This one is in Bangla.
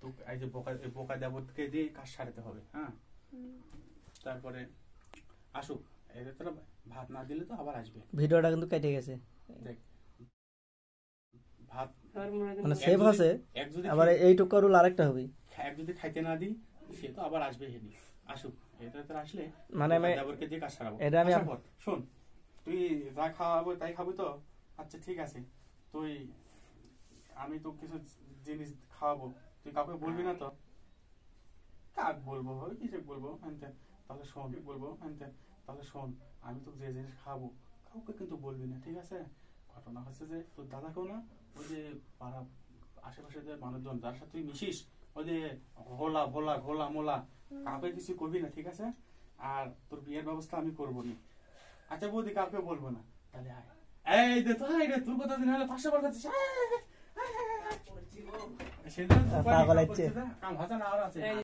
তো এই যে বোকা দেবতকে দিয়ে কাজ সারাতে হবে। হ্যাঁ, তারপরে আসুক, এদের তোরা ভাত না দিলে তো আবার আসবে। ভিডিওটা কিন্তু কেটে গেছে, দেখ ভাত মানে সেভ আছে, আবার এইটুকু রুল আরেকটা হবে। এক যদি খাইতে না দিই সে তো আবার আসবে। হেনি আসুক, এদের তোরা আসলে মানে আমি দেবরকে দিয়ে কাজ সারাবো। এটা আমি শোন, তুই যা খাওয়াবো তাই খাবি তো? আচ্ছা ঠিক আছে, তুই আমি তো কিছু জিনিস খাওয়াবো, তুই কাউকে বলবি না তো? কাক বলবো, কিসে বলবো? তাহলে শোন বলবো, তাহলে শোন, আমি তো যে জিনিস খাওয়াবো কাউকে কিন্তু বলবি না, ঠিক আছে? ঘটনা হচ্ছে যে তোর দাদাকেও না, ওই যে পাড়া আশেপাশে যে মানুষজন যার সাথে তুই মিশিস, ওই যে হোলা ভোলা ঘোলা মোলা, কাউকে কিছু করবি না, ঠিক আছে? আর তোর বিয়ের ব্যবস্থা আমি করবো নি। আচ্ছা বৌদি, কাউকে বলবো না, তাহলে আয়। এই দে তো, আয় রে, তোর কথা দিন হলে 500 বার কাছে পাগল হচ্ছে। কাম হাজার আর আছে।